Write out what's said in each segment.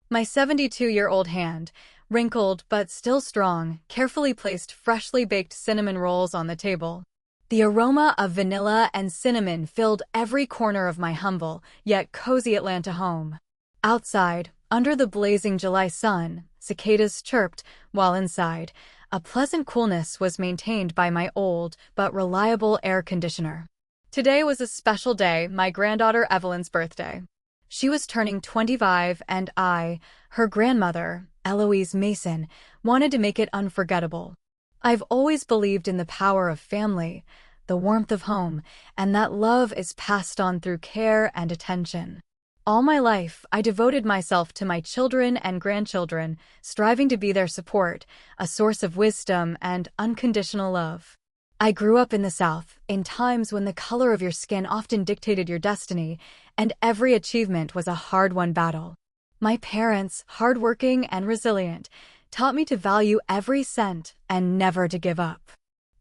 My 72-year-old hand, wrinkled but still strong, carefully placed freshly baked cinnamon rolls on the table. The aroma of vanilla and cinnamon filled every corner of my humble, yet cozy Atlanta home. Outside, under the blazing July sun, cicadas chirped, while inside, a pleasant coolness was maintained by my old but reliable air conditioner. Today was a special day, my granddaughter Evelyn's birthday. She was turning 25 and I, her grandmother, Eloise Mason, wanted to make it unforgettable. I've always believed in the power of family, the warmth of home, and that love is passed on through care and attention. All my life, I devoted myself to my children and grandchildren, striving to be their support, a source of wisdom and unconditional love. I grew up in the South, in times when the color of your skin often dictated your destiny, and every achievement was a hard-won battle. My parents, hardworking and resilient, taught me to value every cent and never to give up.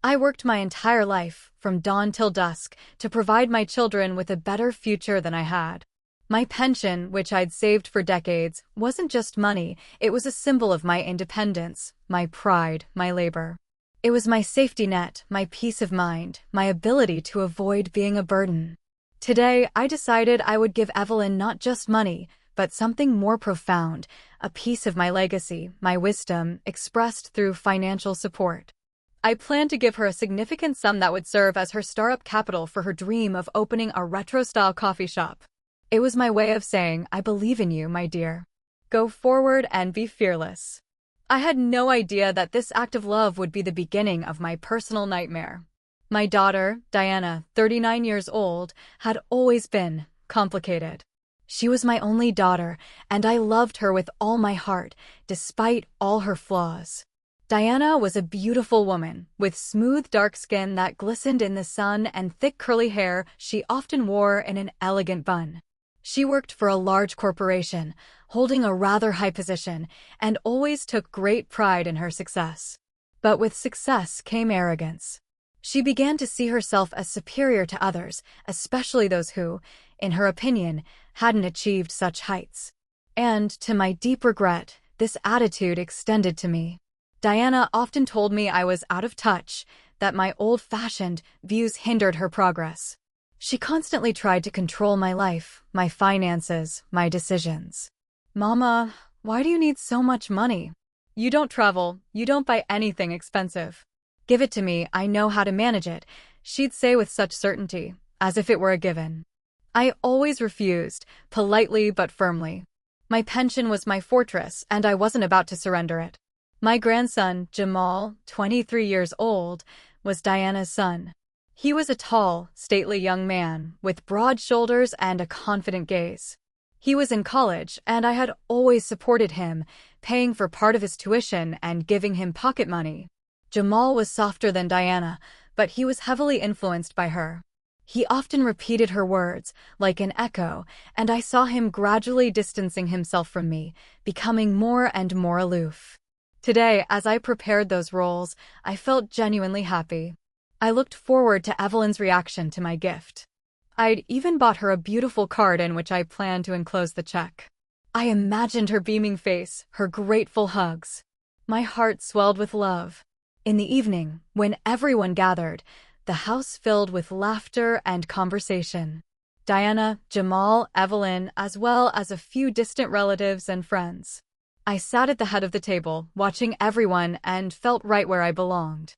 I worked my entire life, from dawn till dusk, to provide my children with a better future than I had. My pension, which I'd saved for decades, wasn't just money, it was a symbol of my independence, my pride, my labor. It was my safety net, my peace of mind, my ability to avoid being a burden. Today, I decided I would give Evelyn not just money, but something more profound, a piece of my legacy, my wisdom, expressed through financial support. I planned to give her a significant sum that would serve as her startup capital for her dream of opening a retro-style coffee shop. It was my way of saying, I believe in you, my dear. Go forward and be fearless. I had no idea that this act of love would be the beginning of my personal nightmare. My daughter, Diana, 39 years old, had always been complicated. She was my only daughter, and I loved her with all my heart, despite all her flaws. Diana was a beautiful woman, with smooth dark skin that glistened in the sun and thick curly hair she often wore in an elegant bun. She worked for a large corporation, holding a rather high position, and always took great pride in her success. But with success came arrogance. She began to see herself as superior to others, especially those who, in her opinion, hadn't achieved such heights. And, to my deep regret, this attitude extended to me. Diana often told me I was out of touch, that my old-fashioned views hindered her progress. She constantly tried to control my life, my finances, my decisions. Mama, why do you need so much money? You don't travel, you don't buy anything expensive. Give it to me, I know how to manage it, she'd say with such certainty, as if it were a given. I always refused, politely but firmly. My pension was my fortress, and I wasn't about to surrender it. My grandson, Jamal, 23 years old, was Diana's son. He was a tall, stately young man, with broad shoulders and a confident gaze. He was in college, and I had always supported him, paying for part of his tuition and giving him pocket money. Jamal was softer than Diana, but he was heavily influenced by her. He often repeated her words, like an echo, and I saw him gradually distancing himself from me, becoming more and more aloof. Today, as I prepared those rolls, I felt genuinely happy. I looked forward to Evelyn's reaction to my gift. I'd even bought her a beautiful card in which I planned to enclose the check. I imagined her beaming face, her grateful hugs. My heart swelled with love. In the evening, when everyone gathered, the house filled with laughter and conversation. Diana, Jamal, Evelyn, as well as a few distant relatives and friends. I sat at the head of the table, watching everyone, and felt right where I belonged.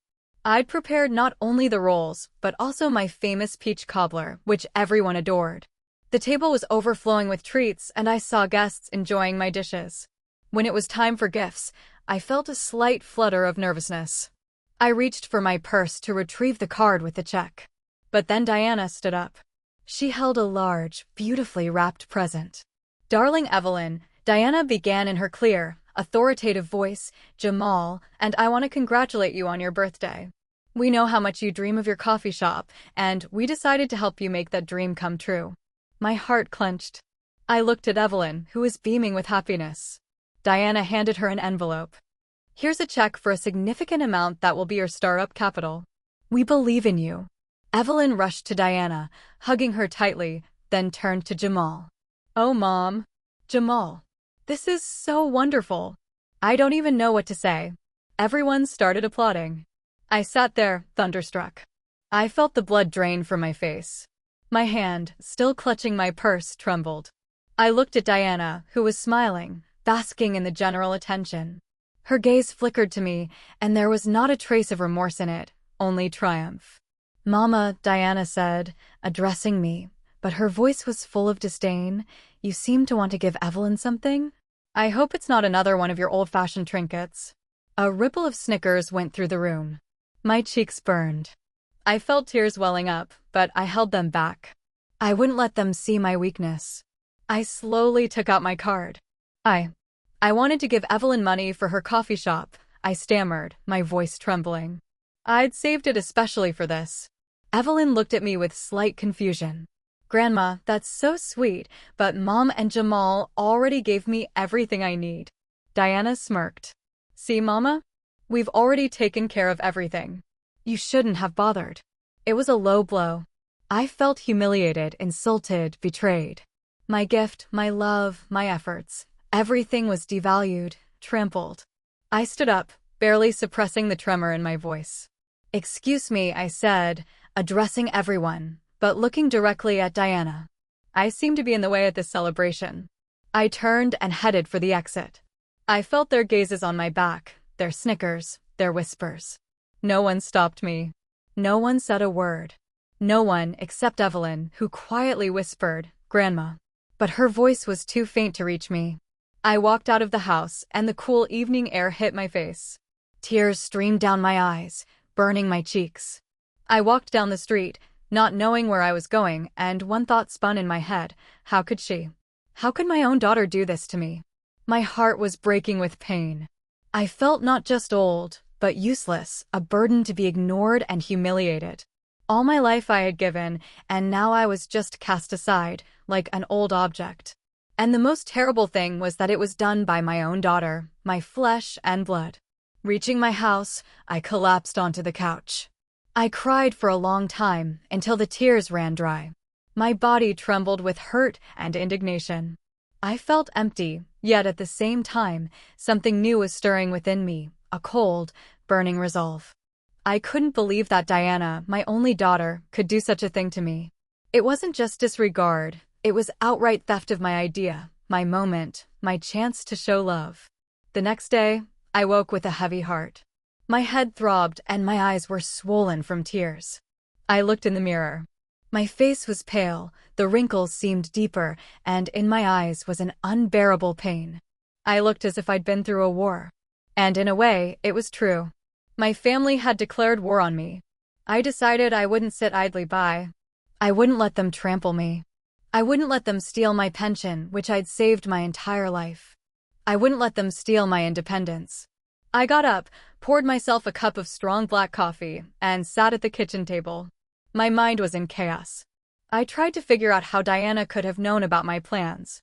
I'd prepared not only the rolls, but also my famous peach cobbler, which everyone adored. The table was overflowing with treats, and I saw guests enjoying my dishes. When it was time for gifts, I felt a slight flutter of nervousness. I reached for my purse to retrieve the card with the check. But then Diana stood up. She held a large, beautifully wrapped present. "Darling Evelyn," Diana began in her clear, authoritative voice, "Jamal, and I want to congratulate you on your birthday. We know how much you dream of your coffee shop, and we decided to help you make that dream come true." My heart clenched. I looked at Evelyn, who was beaming with happiness. Diana handed her an envelope. "Here's a check for a significant amount that will be your startup capital. We believe in you." Evelyn rushed to Diana, hugging her tightly, then turned to Jamal. "Oh, Mom." "Jamal." This is so wonderful. I don't even know what to say. Everyone started applauding. I sat there, thunderstruck. I felt the blood drain from my face. My hand, still clutching my purse, trembled. I looked at Diana, who was smiling, basking in the general attention. Her gaze flickered to me, and there was not a trace of remorse in it, only triumph. "Mama," Diana said, addressing me, but her voice was full of disdain. "You seem to want to give Evelyn something? I hope it's not another one of your old-fashioned trinkets." A ripple of snickers went through the room. My cheeks burned. I felt tears welling up, but I held them back. I wouldn't let them see my weakness. I slowly took out my card. I wanted to give Evelyn money for her coffee shop, I stammered, my voice trembling. I'd saved it especially for this. Evelyn looked at me with slight confusion. "Grandma, that's so sweet, but Mom and Jamal already gave me everything I need." Diana smirked. "See, Mama? We've already taken care of everything. You shouldn't have bothered." It was a low blow. I felt humiliated, insulted, betrayed. My gift, my love, my efforts, everything was devalued, trampled. I stood up, barely suppressing the tremor in my voice. "Excuse me," I said, addressing everyone, but looking directly at Diana. I seemed to be in the way at this celebration. I turned and headed for the exit. I felt their gazes on my back, their snickers, their whispers. No one stopped me. No one said a word. No one except Evelyn, who quietly whispered, "Grandma." But her voice was too faint to reach me. I walked out of the house, and the cool evening air hit my face. Tears streamed down my eyes, burning my cheeks. I walked down the street, not knowing where I was going, and one thought spun in my head: how could she? How could my own daughter do this to me? My heart was breaking with pain. I felt not just old, but useless, a burden to be ignored and humiliated. All my life I had given, and now I was just cast aside, like an old object. And the most terrible thing was that it was done by my own daughter, my flesh and blood. Reaching my house, I collapsed onto the couch. I cried for a long time, until the tears ran dry. My body trembled with hurt and indignation. I felt empty, yet at the same time, something new was stirring within me, a cold, burning resolve. I couldn't believe that Diana, my only daughter, could do such a thing to me. It wasn't just disregard, it was outright theft of my idea, my moment, my chance to show love. The next day, I woke with a heavy heart. My head throbbed and my eyes were swollen from tears. I looked in the mirror. My face was pale, the wrinkles seemed deeper, and in my eyes was an unbearable pain. I looked as if I'd been through a war. And in a way, it was true. My family had declared war on me. I decided I wouldn't sit idly by. I wouldn't let them trample me. I wouldn't let them steal my pension, which I'd saved my entire life. I wouldn't let them steal my independence. I got up, poured myself a cup of strong black coffee, and sat at the kitchen table. My mind was in chaos. I tried to figure out how Diana could have known about my plans.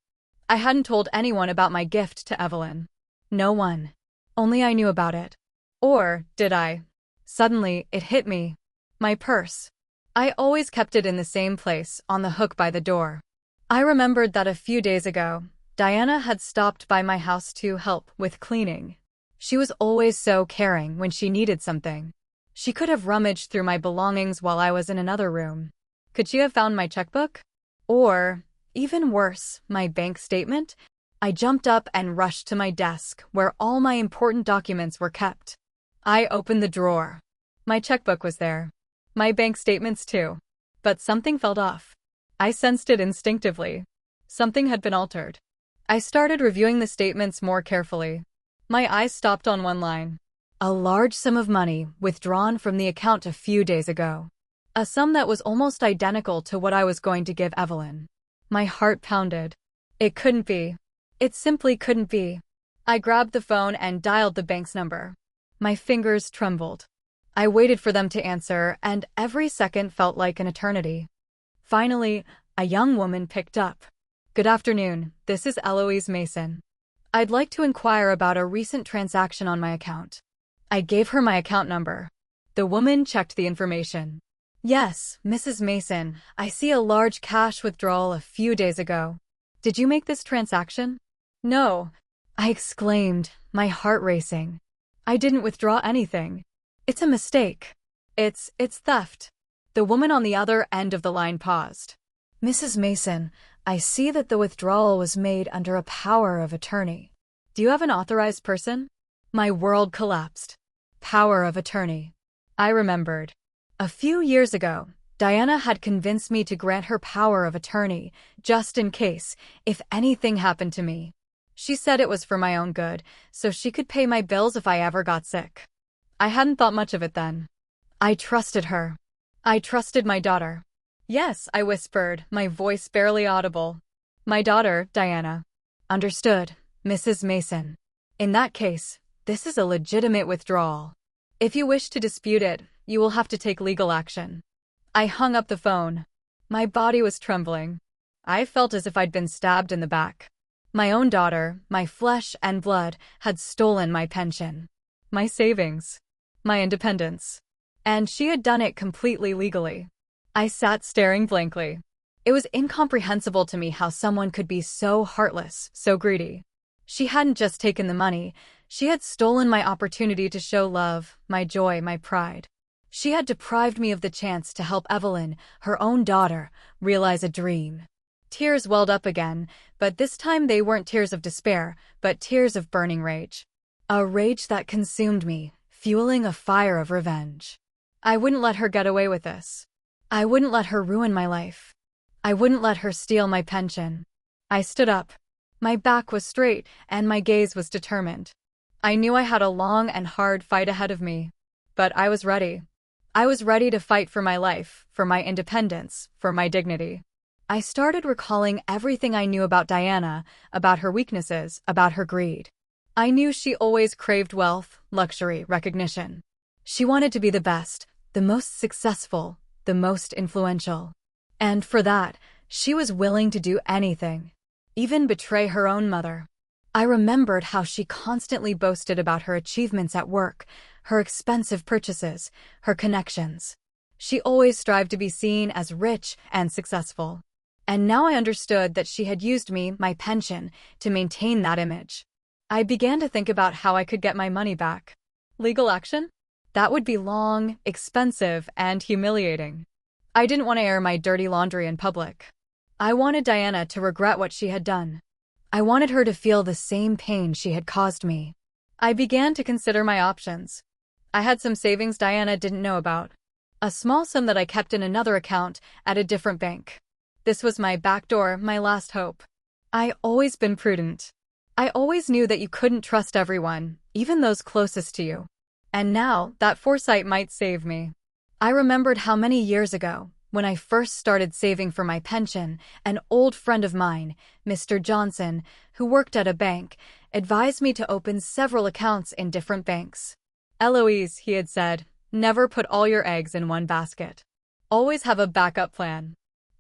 I hadn't told anyone about my gift to Evelyn. No one. Only I knew about it. Or did I? Suddenly, it hit me. My purse. I always kept it in the same place, on the hook by the door. I remembered that a few days ago, Diana had stopped by my house to help with cleaning. She was always so caring when she needed something. She could have rummaged through my belongings while I was in another room. Could she have found my checkbook? Or, even worse, my bank statement? I jumped up and rushed to my desk, where all my important documents were kept. I opened the drawer. My checkbook was there. My bank statements too. But something felt off. I sensed it instinctively. Something had been altered. I started reviewing the statements more carefully. My eyes stopped on one line. A large sum of money withdrawn from the account a few days ago. A sum that was almost identical to what I was going to give Evelyn. My heart pounded. It couldn't be. It simply couldn't be. I grabbed the phone and dialed the bank's number. My fingers trembled. I waited for them to answer, and every second felt like an eternity. Finally, a young woman picked up. "Good afternoon, this is Eloise Mason. I'd like to inquire about a recent transaction on my account." I gave her my account number. The woman checked the information. "Yes, Mrs. Mason, I see a large cash withdrawal a few days ago. Did you make this transaction?" No, I exclaimed, my heart racing. I didn't withdraw anything. It's a mistake. It's theft. The woman on the other end of the line paused. Mrs. Mason, I see that the withdrawal was made under a power of attorney. Do you have an authorized person? My world collapsed. Power of attorney. I remembered. A few years ago, Diana had convinced me to grant her power of attorney, just in case, if anything happened to me. She said it was for my own good, so she could pay my bills if I ever got sick. I hadn't thought much of it then. I trusted her. I trusted my daughter. Yes, I whispered, my voice barely audible. My daughter, Diana. Understood, Mrs. Mason. In that case, this is a legitimate withdrawal. If you wish to dispute it, you will have to take legal action. I hung up the phone. My body was trembling. I felt as if I'd been stabbed in the back. My own daughter, my flesh and blood, had stolen my pension, my savings, my independence. And she had done it completely legally. I sat staring blankly. It was incomprehensible to me how someone could be so heartless, so greedy. She hadn't just taken the money, she had stolen my opportunity to show love, my joy, my pride. She had deprived me of the chance to help Evelyn, her own daughter, realize a dream. Tears welled up again, but this time they weren't tears of despair, but tears of burning rage. A rage that consumed me, fueling a fire of revenge. I wouldn't let her get away with this. I wouldn't let her ruin my life. I wouldn't let her steal my pension. I stood up. My back was straight, and my gaze was determined. I knew I had a long and hard fight ahead of me. But I was ready. I was ready to fight for my life, for my independence, for my dignity. I started recalling everything I knew about Diana, about her weaknesses, about her greed. I knew she always craved wealth, luxury, recognition. She wanted to be the best, the most successful, the most influential. And for that, she was willing to do anything, even betray her own mother. I remembered how she constantly boasted about her achievements at work, her expensive purchases, her connections. She always strived to be seen as rich and successful. And now I understood that she had used me, my pension, to maintain that image. I began to think about how I could get my money back. Legal action? That would be long, expensive, and humiliating. I didn't want to air my dirty laundry in public. I wanted Diana to regret what she had done. I wanted her to feel the same pain she had caused me. I began to consider my options. I had some savings Diana didn't know about. A small sum that I kept in another account at a different bank. This was my backdoor, my last hope. I always been prudent. I always knew that you couldn't trust everyone, even those closest to you. And now, that foresight might save me. I remembered how many years ago, when I first started saving for my pension, an old friend of mine, Mr. Johnson, who worked at a bank, advised me to open several accounts in different banks. Eloise, he had said, never put all your eggs in one basket. Always have a backup plan.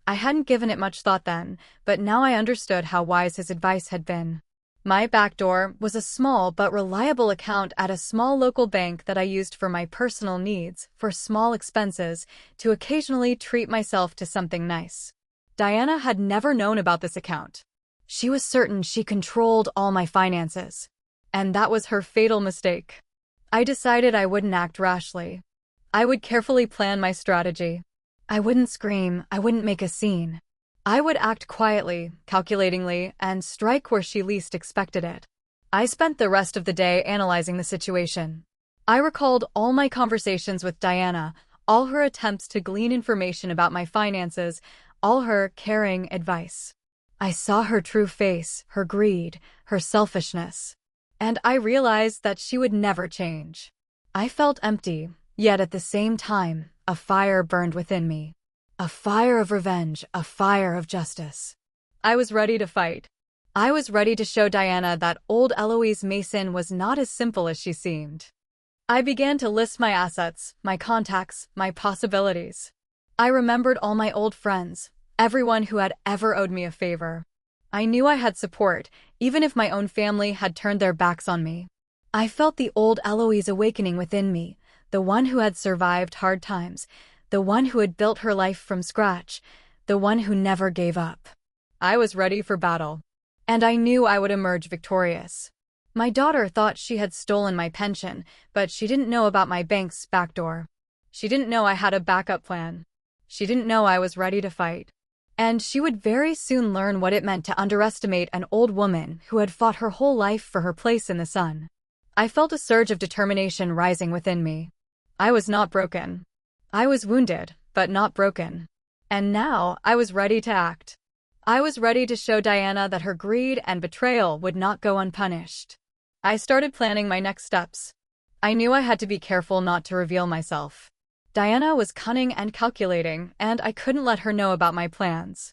I hadn't given it much thought then, but now I understood how wise his advice had been. My backdoor was a small but reliable account at a small local bank that I used for my personal needs, for small expenses, to occasionally treat myself to something nice. Diana had never known about this account. She was certain she controlled all my finances. And that was her fatal mistake. I decided I wouldn't act rashly. I would carefully plan my strategy. I wouldn't scream, I wouldn't make a scene. I would act quietly, calculatingly, and strike where she least expected it. I spent the rest of the day analyzing the situation. I recalled all my conversations with Diana, all her attempts to glean information about my finances, all her caring advice. I saw her true face, her greed, her selfishness. And I realized that she would never change. I felt empty, yet at the same time, a fire burned within me. A fire of revenge, a fire of justice. I was ready to fight. I was ready to show Diana that old Eloise Mason was not as simple as she seemed. I began to list my assets, my contacts, my possibilities. I remembered all my old friends, everyone who had ever owed me a favor. I knew I had support, even if my own family had turned their backs on me. I felt the old Eloise awakening within me, the one who had survived hard times, the one who had built her life from scratch, the one who never gave up. I was ready for battle. And I knew I would emerge victorious. My daughter thought she had stolen my pension, but she didn't know about my bank's backdoor. She didn't know I had a backup plan. She didn't know I was ready to fight. And she would very soon learn what it meant to underestimate an old woman who had fought her whole life for her place in the sun. I felt a surge of determination rising within me. I was not broken. I was wounded, but not broken. And now I was ready to act. I was ready to show Diana that her greed and betrayal would not go unpunished. I started planning my next steps. I knew I had to be careful not to reveal myself. Diana was cunning and calculating, and I couldn't let her know about my plans.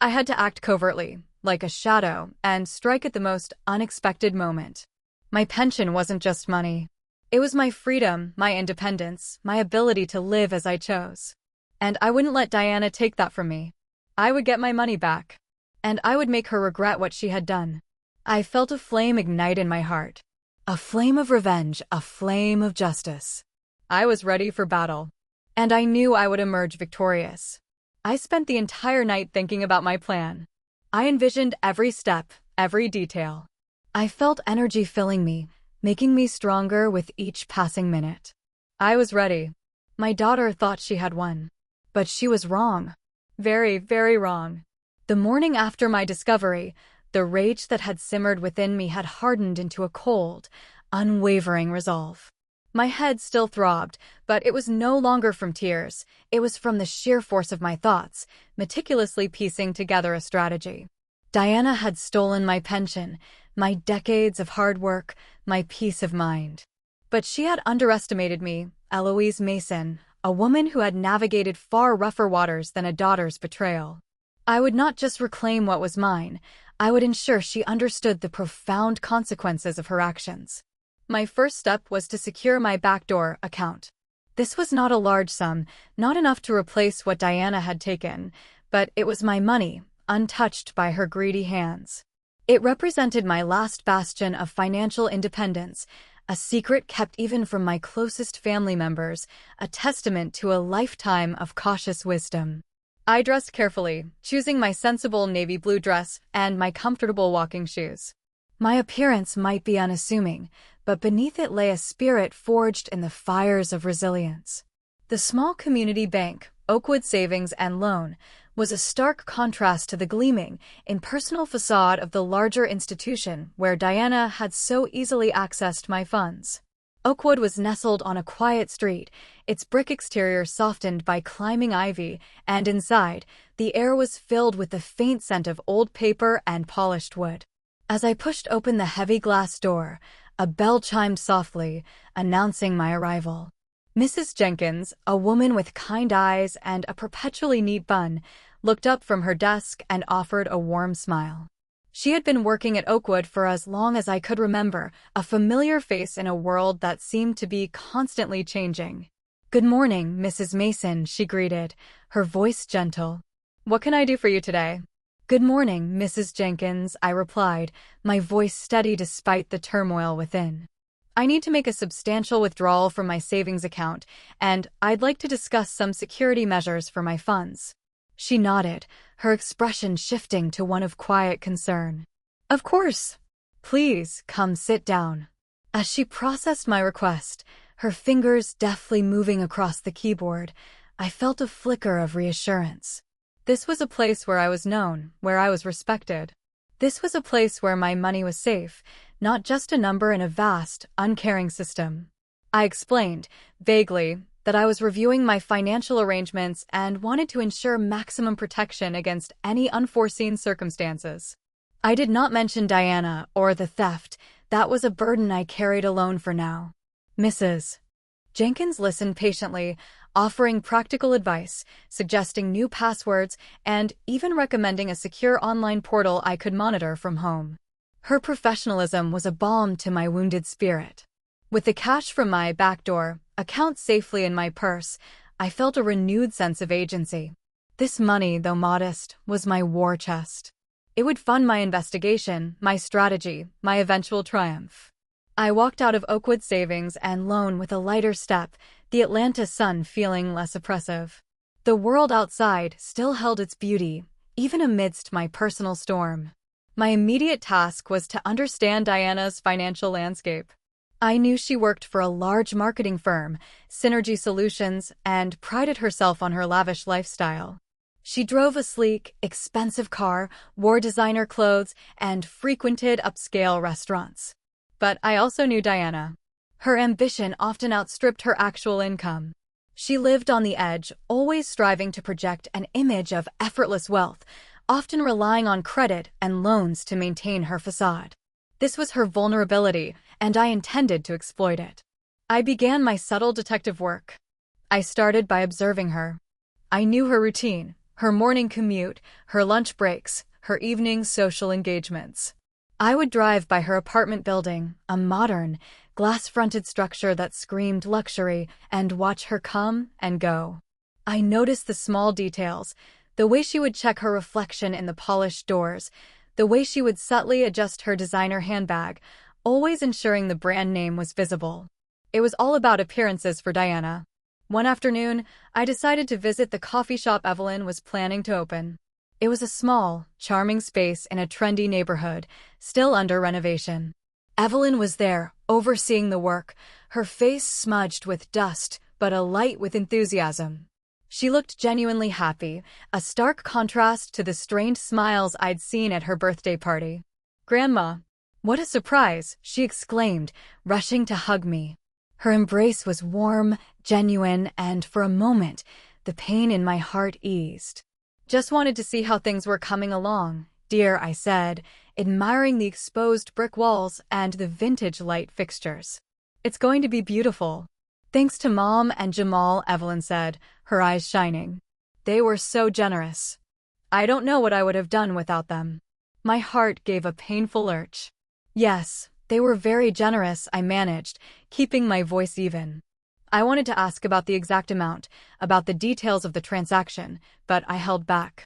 I had to act covertly, like a shadow, and strike at the most unexpected moment. My pension wasn't just money. It was my freedom, my independence, my ability to live as I chose. And I wouldn't let Diana take that from me. I would get my money back. And I would make her regret what she had done. I felt a flame ignite in my heart. A flame of revenge, a flame of justice. I was ready for battle. And I knew I would emerge victorious. I spent the entire night thinking about my plan. I envisioned every step, every detail. I felt energy filling me, making me stronger with each passing minute. I was ready. My daughter thought she had won. But she was wrong. Very, very wrong. The morning after my discovery, the rage that had simmered within me had hardened into a cold, unwavering resolve. My head still throbbed, but it was no longer from tears. It was from the sheer force of my thoughts, meticulously piecing together a strategy. Diana had stolen my pension, my decades of hard work, my peace of mind. But she had underestimated me, Eloise Mason, a woman who had navigated far rougher waters than a daughter's betrayal. I would not just reclaim what was mine, I would ensure she understood the profound consequences of her actions. My first step was to secure my backdoor account. This was not a large sum, not enough to replace what Diana had taken, but it was my money, untouched by her greedy hands. It represented my last bastion of financial independence, a secret kept even from my closest family members, a testament to a lifetime of cautious wisdom. I dressed carefully, choosing my sensible navy blue dress and my comfortable walking shoes. My appearance might be unassuming, but beneath it lay a spirit forged in the fires of resilience. The small community bank, Oakwood Savings and Loan, was a stark contrast to the gleaming, impersonal facade of the larger institution where Diana had so easily accessed my funds. Oakwood was nestled on a quiet street, its brick exterior softened by climbing ivy, and inside, the air was filled with the faint scent of old paper and polished wood. As I pushed open the heavy glass door, a bell chimed softly, announcing my arrival. Mrs. Jenkins, a woman with kind eyes and a perpetually neat bun, looked up from her desk and offered a warm smile. She had been working at Oakwood for as long as I could remember, a familiar face in a world that seemed to be constantly changing. "Good morning, Mrs. Mason," she greeted, her voice gentle. "What can I do for you today?" "Good morning, Mrs. Jenkins," I replied, my voice steady despite the turmoil within. "I need to make a substantial withdrawal from my savings account, and I'd like to discuss some security measures for my funds." She nodded, her expression shifting to one of quiet concern. "Of course. Please, come sit down." As she processed my request, her fingers deftly moving across the keyboard, I felt a flicker of reassurance. This was a place where I was known, where I was respected. This was a place where my money was safe, not just a number in a vast, uncaring system. I explained, vaguely, that I was reviewing my financial arrangements and wanted to ensure maximum protection against any unforeseen circumstances. I did not mention Diana or the theft. That was a burden I carried alone for now. Mrs. Jenkins listened patiently, offering practical advice, suggesting new passwords, and even recommending a secure online portal I could monitor from home. Her professionalism was a balm to my wounded spirit. With the cash from my backdoor account safely in my purse, I felt a renewed sense of agency. This money, though modest, was my war chest. It would fund my investigation, my strategy, my eventual triumph. I walked out of Oakwood Savings and Loan with a lighter step, the Atlanta sun feeling less oppressive. The world outside still held its beauty, even amidst my personal storm. My immediate task was to understand Diana's financial landscape. I knew she worked for a large marketing firm, Synergy Solutions, and prided herself on her lavish lifestyle. She drove a sleek, expensive car, wore designer clothes, and frequented upscale restaurants. But I also knew Diana. Her ambition often outstripped her actual income. She lived on the edge, always striving to project an image of effortless wealth, often relying on credit and loans to maintain her facade. This was her vulnerability, and I intended to exploit it. I began my subtle detective work. I started by observing her. I knew her routine, her morning commute, her lunch breaks, her evening social engagements. I would drive by her apartment building, a modern, glass-fronted structure that screamed luxury, and watch her come and go. I noticed the small details, the way she would check her reflection in the polished doors, the way she would subtly adjust her designer handbag, always ensuring the brand name was visible. It was all about appearances for Diana. One afternoon, I decided to visit the coffee shop Evelyn was planning to open. It was a small, charming space in a trendy neighborhood, still under renovation. Evelyn was there, overseeing the work, her face smudged with dust, but alight with enthusiasm. She looked genuinely happy, a stark contrast to the strained smiles I'd seen at her birthday party. "Grandma, what a surprise!" she exclaimed, rushing to hug me. Her embrace was warm, genuine, and for a moment, the pain in my heart eased. "Just wanted to see how things were coming along, dear," I said, admiring the exposed brick walls and the vintage light fixtures. "It's going to be beautiful." "Thanks to Mom and Jamal," Evelyn said, her eyes shining. "They were so generous. I don't know what I would have done without them." My heart gave a painful lurch. "Yes, they were very generous," I managed, keeping my voice even. I wanted to ask about the exact amount, about the details of the transaction, but I held back.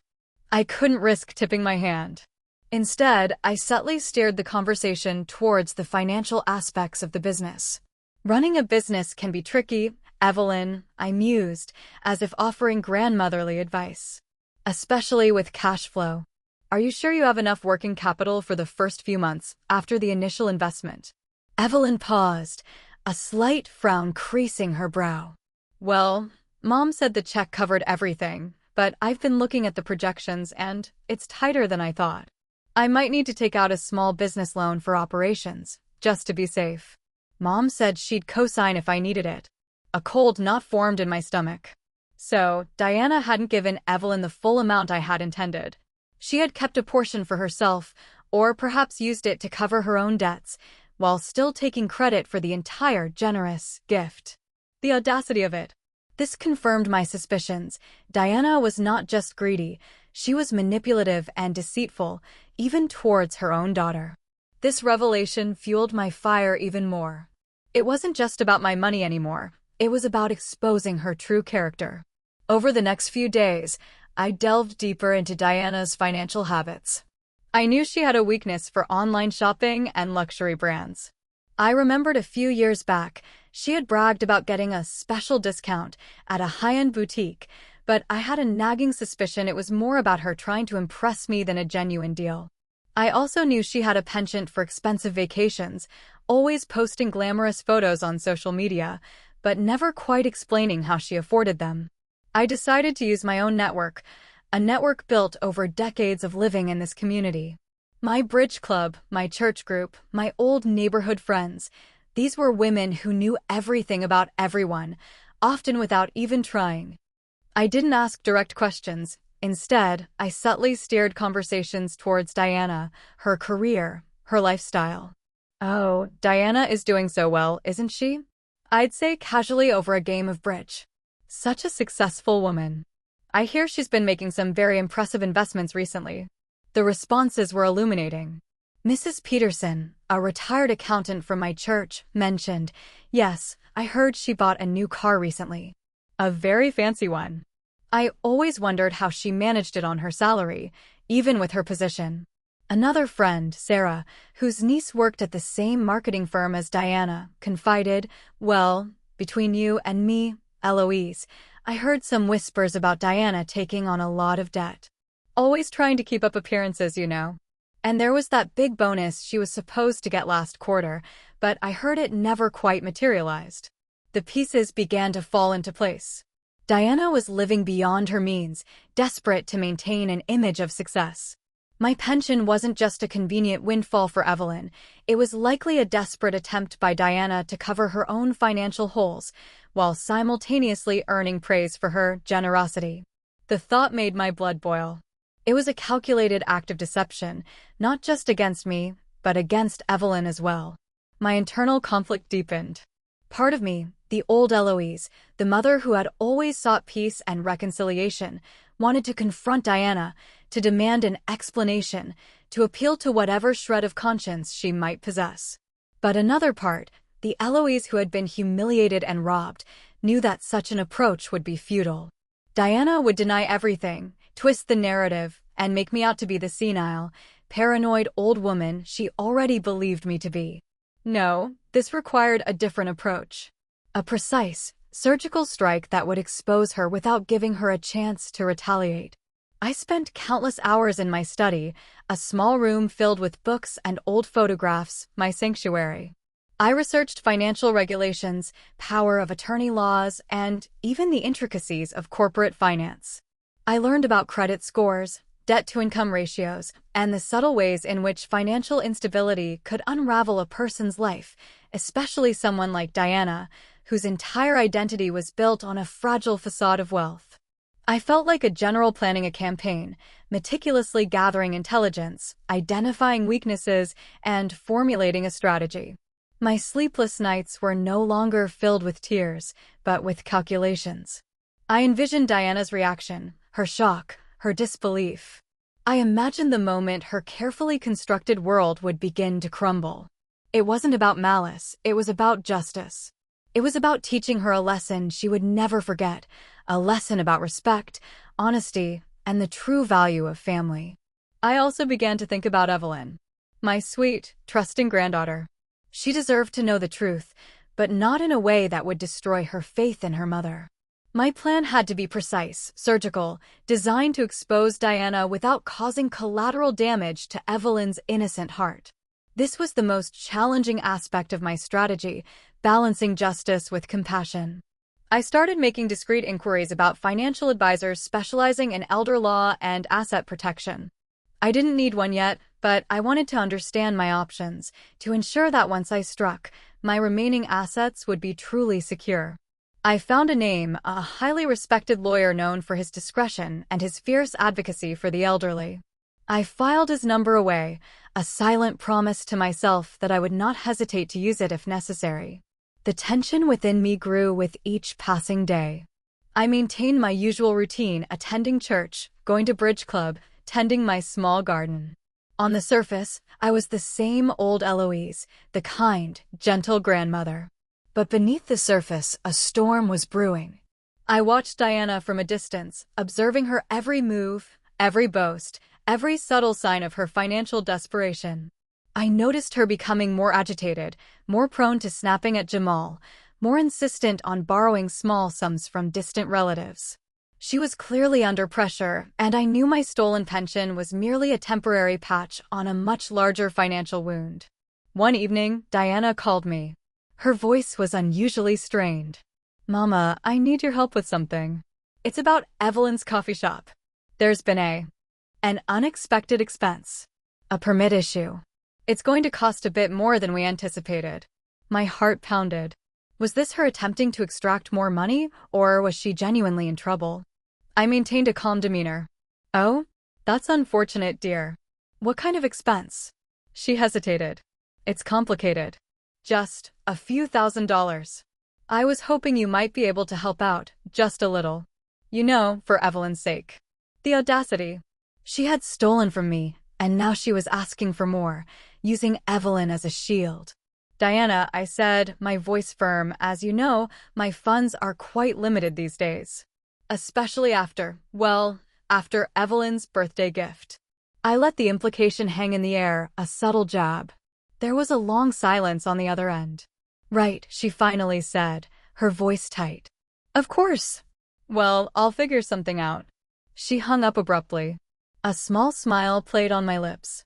I couldn't risk tipping my hand. Instead, I subtly steered the conversation towards the financial aspects of the business. "Running a business can be tricky, Evelyn," I mused, as if offering grandmotherly advice. "Especially with cash flow. Are you sure you have enough working capital for the first few months after the initial investment?" Evelyn paused, a slight frown creasing her brow. "Well, Mom said the check covered everything, but I've been looking at the projections and it's tighter than I thought. I might need to take out a small business loan for operations, just to be safe." Mom said she'd co-sign if I needed it. A cold knot formed in my stomach. So, Diana hadn't given Evelyn the full amount I had intended. She had kept a portion for herself, or perhaps used it to cover her own debts, while still taking credit for the entire generous gift. The audacity of it. This confirmed my suspicions. Diana was not just greedy, she was manipulative and deceitful, even towards her own daughter. This revelation fueled my fire even more. It wasn't just about my money anymore, it was about exposing her true character. Over the next few days, I delved deeper into Diana's financial habits. I knew she had a weakness for online shopping and luxury brands. I remembered a few years back, she had bragged about getting a special discount at a high-end boutique, but I had a nagging suspicion it was more about her trying to impress me than a genuine deal. I also knew she had a penchant for expensive vacations, always posting glamorous photos on social media, but never quite explaining how she afforded them. I decided to use my own network, a network built over decades of living in this community. My bridge club, my church group, my old neighborhood friends, these were women who knew everything about everyone, often without even trying. I didn't ask direct questions. Instead, I subtly steered conversations towards Diana, her career, her lifestyle. "Oh, Diana is doing so well, isn't she?" I'd say casually over a game of bridge. "Such a successful woman. I hear she's been making some very impressive investments recently." The responses were illuminating. Mrs. Peterson, a retired accountant from my church, mentioned, "Yes, I heard she bought a new car recently. A very fancy one." I always wondered how she managed it on her salary, even with her position. Another friend, Sarah, whose niece worked at the same marketing firm as Diana, confided, "Well, between you and me, Eloise, I heard some whispers about Diana taking on a lot of debt. Always trying to keep up appearances, you know." And there was that big bonus she was supposed to get last quarter, but I heard it never quite materialized. The pieces began to fall into place. Diana was living beyond her means, desperate to maintain an image of success. My pension wasn't just a convenient windfall for Evelyn, it was likely a desperate attempt by Diana to cover her own financial holes, while simultaneously earning praise for her generosity. The thought made my blood boil. It was a calculated act of deception, not just against me, but against Evelyn as well. My internal conflict deepened. Part of me, the old Eloise, the mother who had always sought peace and reconciliation, wanted to confront Diana, to demand an explanation, to appeal to whatever shred of conscience she might possess. But another part, the Eloise who had been humiliated and robbed, knew that such an approach would be futile. Diana would deny everything, twist the narrative, and make me out to be the senile, paranoid old woman she already believed me to be. No, this required a different approach. A precise, surgical strike that would expose her without giving her a chance to retaliate. I spent countless hours in my study, a small room filled with books and old photographs, my sanctuary. I researched financial regulations, power of attorney laws, and even the intricacies of corporate finance. I learned about credit scores, debt-to-income ratios, and the subtle ways in which financial instability could unravel a person's life, especially someone like Diana, whose entire identity was built on a fragile facade of wealth. I felt like a general planning a campaign, meticulously gathering intelligence, identifying weaknesses, and formulating a strategy. My sleepless nights were no longer filled with tears, but with calculations. I envisioned Diana's reaction, her shock, her disbelief. I imagined the moment her carefully constructed world would begin to crumble. It wasn't about malice, it was about justice. It was about teaching her a lesson she would never forget, a lesson about respect, honesty, and the true value of family. I also began to think about Evelyn, my sweet, trusting granddaughter. She deserved to know the truth, but not in a way that would destroy her faith in her mother. My plan had to be precise, surgical, designed to expose Diana without causing collateral damage to Evelyn's innocent heart. This was the most challenging aspect of my strategy, balancing justice with compassion. I started making discreet inquiries about financial advisors specializing in elder law and asset protection. I didn't need one yet, but I wanted to understand my options, to ensure that once I struck, my remaining assets would be truly secure. I found a name, a highly respected lawyer known for his discretion and his fierce advocacy for the elderly. I filed his number away, a silent promise to myself that I would not hesitate to use it if necessary. The tension within me grew with each passing day. I maintained my usual routine, attending church, going to bridge club, tending my small garden. On the surface, I was the same old Eloise, the kind, gentle grandmother. But beneath the surface, a storm was brewing. I watched Diana from a distance, observing her every move, every boast, every subtle sign of her financial desperation. I noticed her becoming more agitated, more prone to snapping at Jamal, more insistent on borrowing small sums from distant relatives. She was clearly under pressure, and I knew my stolen pension was merely a temporary patch on a much larger financial wound. One evening, Diana called me. Her voice was unusually strained. "Mama, I need your help with something. It's about Evelyn's coffee shop. There's been an unexpected expense. A permit issue. It's going to cost a bit more than we anticipated." My heart pounded. Was this her attempting to extract more money, or was she genuinely in trouble? I maintained a calm demeanor. "Oh, that's unfortunate, dear. What kind of expense?" She hesitated. "It's complicated. Just a few $1,000s. I was hoping you might be able to help out, just a little. You know, for Evelyn's sake." The audacity. She had stolen from me, and now she was asking for more, using Evelyn as a shield. "Diana," I said, my voice firm, "as you know, my funds are quite limited these days. Especially after Evelyn's birthday gift." I let the implication hang in the air, a subtle jab. There was a long silence on the other end. "Right," she finally said, her voice tight. "Of course. Well, I'll figure something out." She hung up abruptly. A small smile played on my lips.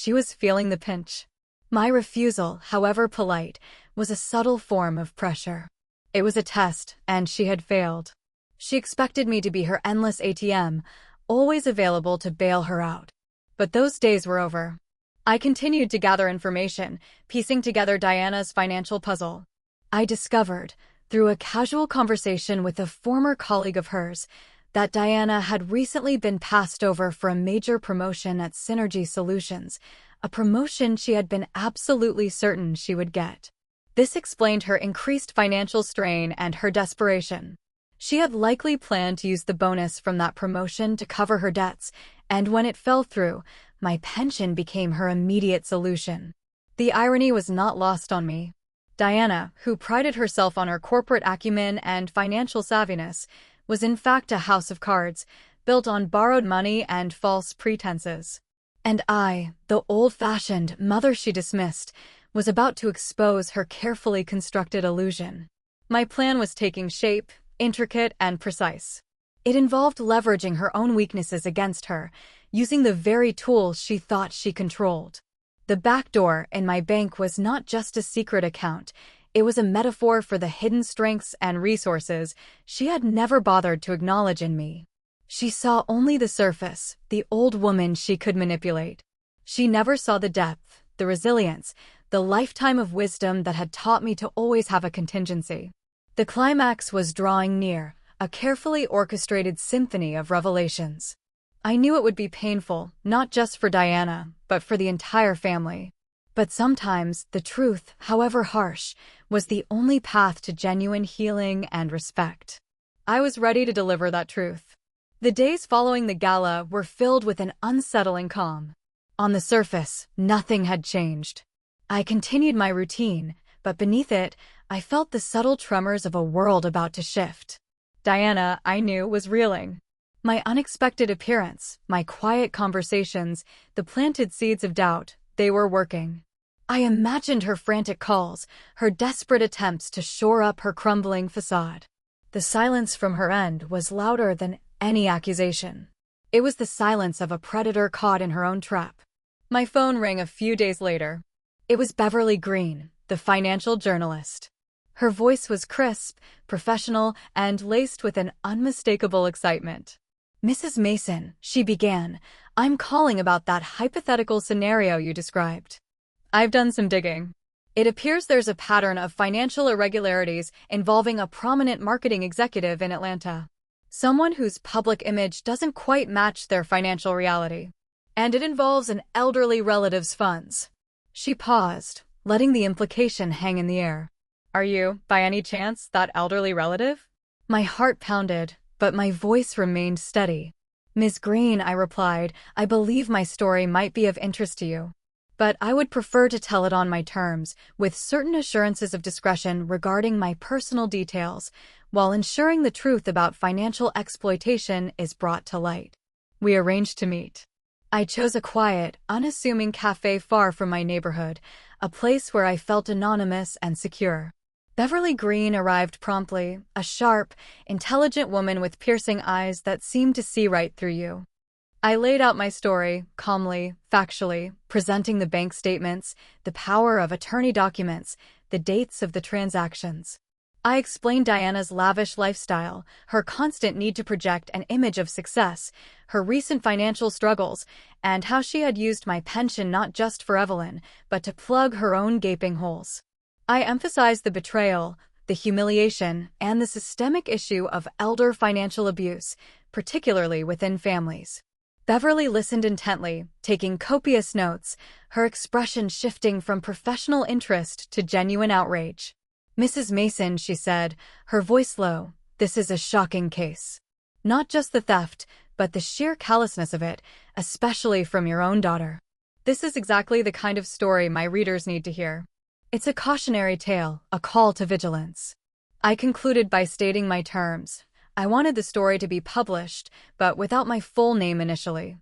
She was feeling the pinch. My refusal, however polite, was a subtle form of pressure. It was a test, and she had failed. She expected me to be her endless ATM, always available to bail her out. But those days were over. I continued to gather information, piecing together Diana's financial puzzle. I discovered, through a casual conversation with a former colleague of hers, that Diana had recently been passed over for a major promotion at Synergy Solutions, a promotion she had been absolutely certain she would get. This explained her increased financial strain and her desperation. She had likely planned to use the bonus from that promotion to cover her debts, and when it fell through, my pension became her immediate solution. The irony was not lost on me. Diana, who prided herself on her corporate acumen and financial savviness, was in fact a house of cards, built on borrowed money and false pretenses. And I, the old-fashioned mother she dismissed, was about to expose her carefully constructed illusion. My plan was taking shape, intricate and precise. It involved leveraging her own weaknesses against her, using the very tools she thought she controlled. The backdoor in my bank was not just a secret account, it was a metaphor for the hidden strengths and resources she had never bothered to acknowledge in me. She saw only the surface, the old woman she could manipulate. She never saw the depth, the resilience, the lifetime of wisdom that had taught me to always have a contingency. The climax was drawing near, a carefully orchestrated symphony of revelations. I knew it would be painful, not just for Diana, but for the entire family. But sometimes, the truth, however harsh, was the only path to genuine healing and respect. I was ready to deliver that truth. The days following the gala were filled with an unsettling calm. On the surface, nothing had changed. I continued my routine, but beneath it, I felt the subtle tremors of a world about to shift. Diana, I knew, was reeling. My unexpected appearance, my quiet conversations, the planted seeds of doubt, they were working. I imagined her frantic calls, her desperate attempts to shore up her crumbling facade. The silence from her end was louder than any accusation. It was the silence of a predator caught in her own trap. My phone rang a few days later. It was Beverly Green, the financial journalist. Her voice was crisp, professional, and laced with an unmistakable excitement. "Mrs. Mason," she began, "I'm calling about that hypothetical scenario you described. I've done some digging. It appears there's a pattern of financial irregularities involving a prominent marketing executive in Atlanta. Someone whose public image doesn't quite match their financial reality. And it involves an elderly relative's funds." She paused, letting the implication hang in the air. "Are you, by any chance, that elderly relative?" My heart pounded, but my voice remained steady. "Ms. Green," I replied, "I believe my story might be of interest to you. But I would prefer to tell it on my terms, with certain assurances of discretion regarding my personal details, while ensuring the truth about financial exploitation is brought to light." We arranged to meet. I chose a quiet, unassuming cafe far from my neighborhood, a place where I felt anonymous and secure. Beverly Green arrived promptly, a sharp, intelligent woman with piercing eyes that seemed to see right through you. I laid out my story, calmly, factually, presenting the bank statements, the power of attorney documents, the dates of the transactions. I explained Diana's lavish lifestyle, her constant need to project an image of success, her recent financial struggles, and how she had used my pension not just for Evelyn, but to plug her own gaping holes. I emphasized the betrayal, the humiliation, and the systemic issue of elder financial abuse, particularly within families. Beverly listened intently, taking copious notes, her expression shifting from professional interest to genuine outrage. "Mrs. Mason," she said, her voice low, "this is a shocking case. Not just the theft, but the sheer callousness of it, especially from your own daughter. This is exactly the kind of story my readers need to hear. It's a cautionary tale, a call to vigilance." I concluded by stating my terms. I wanted the story to be published, but without my full name initially.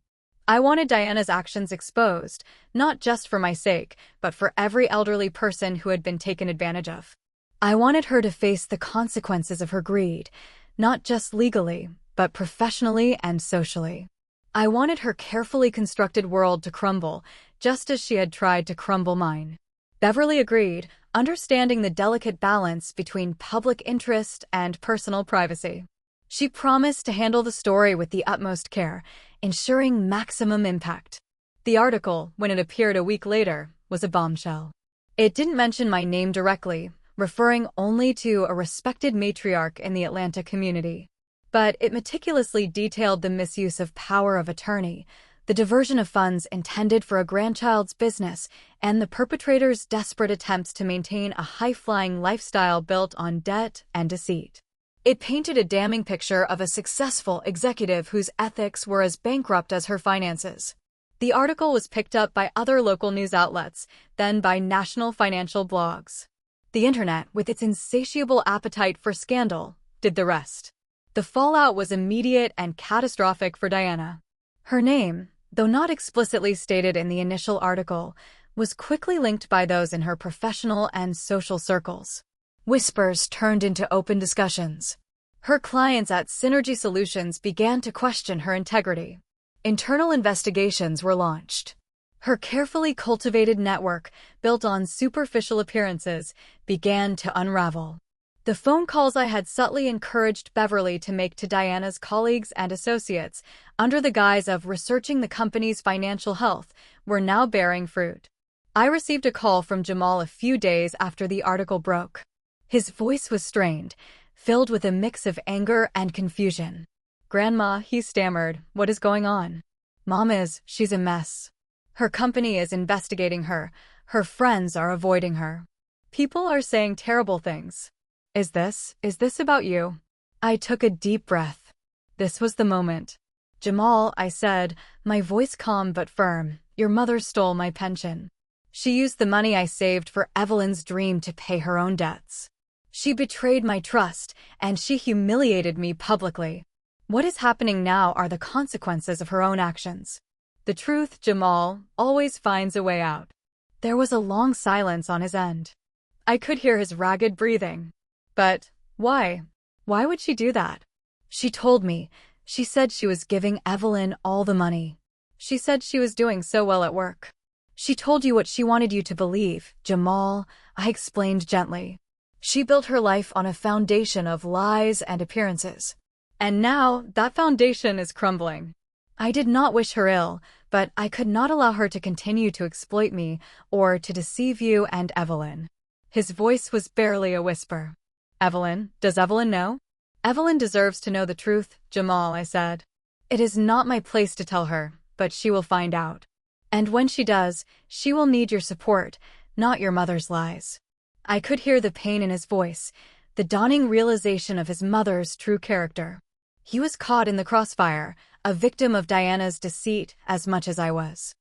I wanted Diana's actions exposed, not just for my sake, but for every elderly person who had been taken advantage of. I wanted her to face the consequences of her greed, not just legally, but professionally and socially. I wanted her carefully constructed world to crumble, just as she had tried to crumble mine. Beverly agreed, understanding the delicate balance between public interest and personal privacy. She promised to handle the story with the utmost care, ensuring maximum impact. The article, when it appeared a week later, was a bombshell. It didn't mention my name directly, referring only to a respected matriarch in the Atlanta community. But it meticulously detailed the misuse of power of attorney, the diversion of funds intended for a grandchild's business, and the perpetrator's desperate attempts to maintain a high-flying lifestyle built on debt and deceit. It painted a damning picture of a successful executive whose ethics were as bankrupt as her finances. The article was picked up by other local news outlets, then by national financial blogs. The internet, with its insatiable appetite for scandal, did the rest. The fallout was immediate and catastrophic for Diana. Her name, though not explicitly stated in the initial article, was quickly linked by those in her professional and social circles. Whispers turned into open discussions. Her clients at Synergy Solutions began to question her integrity. Internal investigations were launched. Her carefully cultivated network, built on superficial appearances, began to unravel. The phone calls I had subtly encouraged Beverly to make to Diana's colleagues and associates, under the guise of researching the company's financial health, were now bearing fruit. I received a call from Jamal a few days after the article broke. His voice was strained, filled with a mix of anger and confusion. "Grandma," he stammered, "what is going on?" She's a mess. Her company is investigating her. Her friends are avoiding her. People are saying terrible things. Is this about you?" I took a deep breath. This was the moment. "Jamal," I said, my voice calm but firm, "your mother stole my pension. She used the money I saved for Evelyn's dream to pay her own debts. She betrayed my trust, and she humiliated me publicly. What is happening now are the consequences of her own actions." The truth, Jamal, always finds a way out. There was a long silence on his end. I could hear his ragged breathing. "But why? Why would she do that?" "She told me. She said she was giving Evelyn all the money. She said she was doing so well at work." "She told you what she wanted you to believe, Jamal," I explained gently. "She built her life on a foundation of lies and appearances. And now that foundation is crumbling. I did not wish her ill, but I could not allow her to continue to exploit me or to deceive you and Evelyn." His voice was barely a whisper. "Evelyn, does Evelyn know?" "Evelyn deserves to know the truth, Jamal," I said. "It is not my place to tell her, but she will find out. And when she does, she will need your support, not your mother's lies." I could hear the pain in his voice, the dawning realization of his mother's true character. He was caught in the crossfire, a victim of Diana's deceit as much as I was.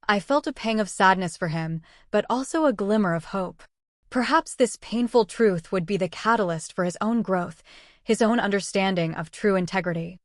I felt a pang of sadness for him, but also a glimmer of hope. Perhaps this painful truth would be the catalyst for his own growth, his own understanding of true integrity.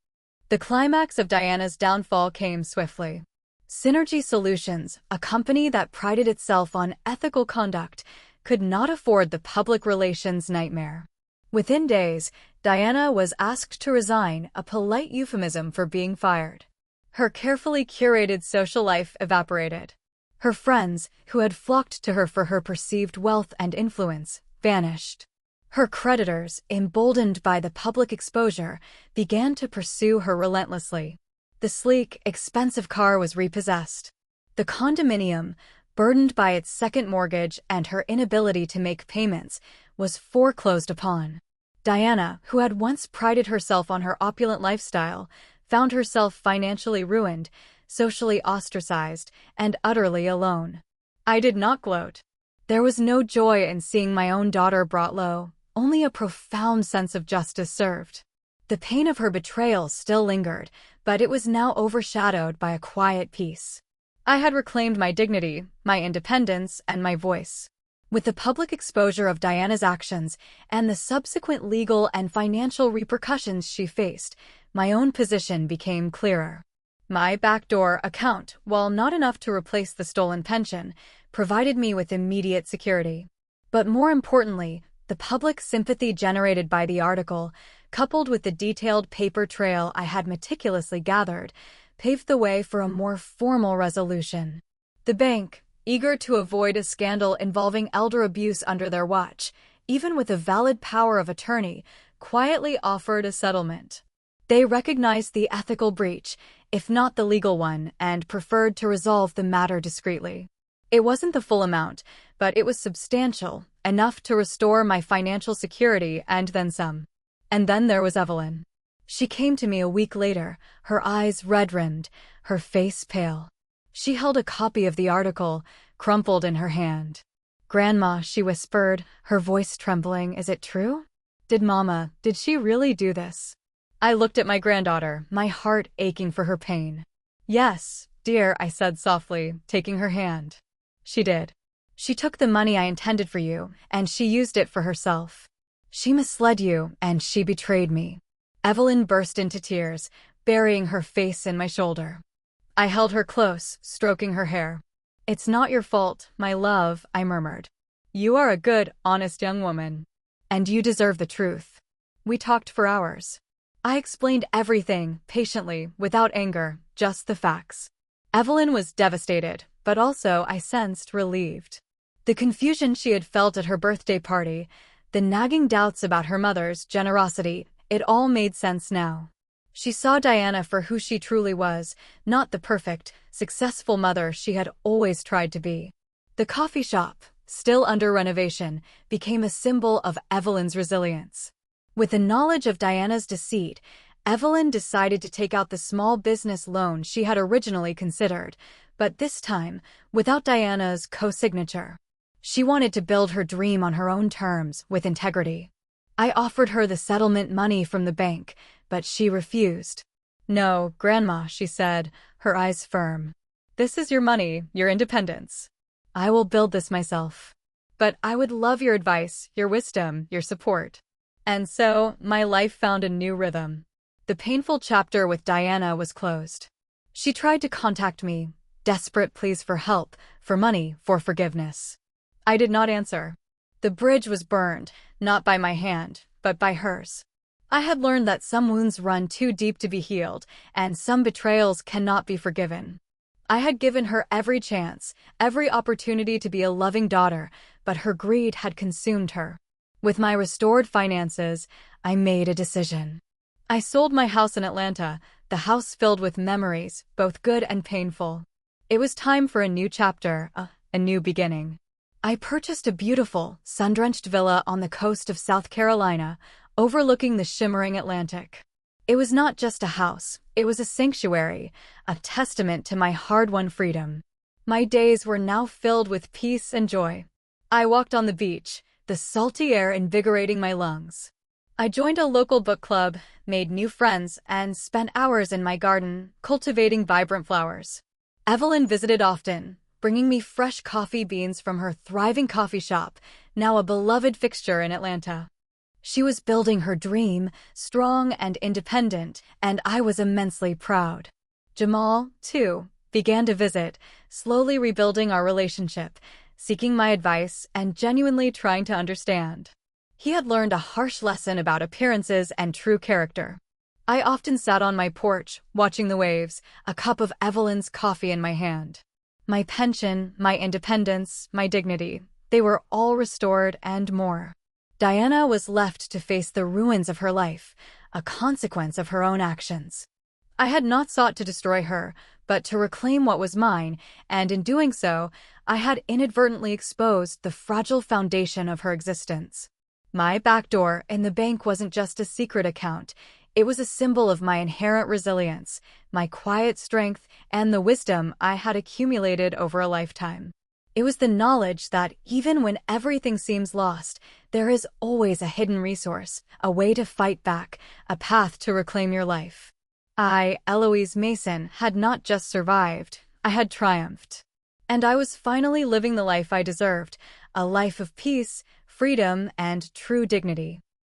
The climax of Diana's downfall came swiftly. Synergy Solutions, a company that prided itself on ethical conduct, could not afford the public relations nightmare. Within days, Diana was asked to resign, a polite euphemism for being fired. Her carefully curated social life evaporated. Her friends, who had flocked to her for her perceived wealth and influence, vanished. Her creditors, emboldened by the public exposure, began to pursue her relentlessly. The sleek, expensive car was repossessed. The condominium, burdened by its second mortgage and her inability to make payments, was foreclosed upon. Diana, who had once prided herself on her opulent lifestyle, found herself financially ruined, socially ostracized, and utterly alone. I did not gloat. There was no joy in seeing my own daughter brought low, only a profound sense of justice served. The pain of her betrayal still lingered, but it was now overshadowed by a quiet peace. I had reclaimed my dignity, my independence, and my voice. With the public exposure of Diana's actions and the subsequent legal and financial repercussions she faced, my own position became clearer. My backdoor account, while not enough to replace the stolen pension, provided me with immediate security. But more importantly, the public sympathy generated by the article, coupled with the detailed paper trail I had meticulously gathered, paved the way for a more formal resolution. The bank, eager to avoid a scandal involving elder abuse under their watch, even with a valid power of attorney, quietly offered a settlement. They recognized the ethical breach, if not the legal one, and preferred to resolve the matter discreetly. It wasn't the full amount, but it was substantial, enough to restore my financial security and then some. And then there was Evelyn. She came to me a week later, her eyes red-rimmed, her face pale. She held a copy of the article, crumpled in her hand. "Grandma," she whispered, her voice trembling, "is it true? Did she really do this?" I looked at my granddaughter, my heart aching for her pain. "Yes, dear," I said softly, taking her hand. "She did. She took the money I intended for you, and she used it for herself. She misled you, and she betrayed me." Evelyn burst into tears, burying her face in my shoulder. I held her close, stroking her hair. "It's not your fault, my love," I murmured. "You are a good, honest young woman. And you deserve the truth." We talked for hours. I explained everything, patiently, without anger, just the facts. Evelyn was devastated, but also, I sensed, relieved. The confusion she had felt at her birthday party, the nagging doubts about her mother's generosity, it all made sense now. She saw Diana for who she truly was, not the perfect, successful mother she had always tried to be. The coffee shop, still under renovation, became a symbol of Evelyn's resilience. With the knowledge of Diana's deceit, Evelyn decided to take out the small business loan she had originally considered, but this time, without Diana's co-signature. She wanted to build her dream on her own terms, with integrity. I offered her the settlement money from the bank, but she refused. "No, Grandma," she said, her eyes firm. "This is your money, your independence. I will build this myself. But I would love your advice, your wisdom, your support." And so, my life found a new rhythm. The painful chapter with Diana was closed. She tried to contact me, desperate pleas for help, for money, for forgiveness. I did not answer. The bridge was burned, not by my hand, but by hers. I had learned that some wounds run too deep to be healed, and some betrayals cannot be forgiven. I had given her every chance, every opportunity to be a loving daughter, but her greed had consumed her. With my restored finances, I made a decision. I sold my house in Atlanta, the house filled with memories, both good and painful. It was time for a new chapter, a new beginning. I purchased a beautiful, sun-drenched villa on the coast of South Carolina, overlooking the shimmering Atlantic. It was not just a house, it was a sanctuary, a testament to my hard-won freedom. My days were now filled with peace and joy. I walked on the beach, the salty air invigorating my lungs. I joined a local book club, made new friends, and spent hours in my garden, cultivating vibrant flowers. Evelyn visited often, bringing me fresh coffee beans from her thriving coffee shop, now a beloved fixture in Atlanta. She was building her dream, strong and independent, and I was immensely proud. Jamal, too, began to visit, slowly rebuilding our relationship, seeking my advice and genuinely trying to understand. He had learned a harsh lesson about appearances and true character. I often sat on my porch, watching the waves, a cup of Evelyn's coffee in my hand. My pension, my independence, my dignity, they were all restored and more. Diana was left to face the ruins of her life, a consequence of her own actions. I had not sought to destroy her, but to reclaim what was mine, and in doing so, I had inadvertently exposed the fragile foundation of her existence. My backdoor in the bank wasn't just a secret account. It was a symbol of my inherent resilience, my quiet strength, and the wisdom I had accumulated over a lifetime. It was the knowledge that even when everything seems lost, there is always a hidden resource, a way to fight back, a path to reclaim your life. I, Eloise Mason, had not just survived, I had triumphed. And I was finally living the life I deserved, a life of peace, freedom, and true dignity.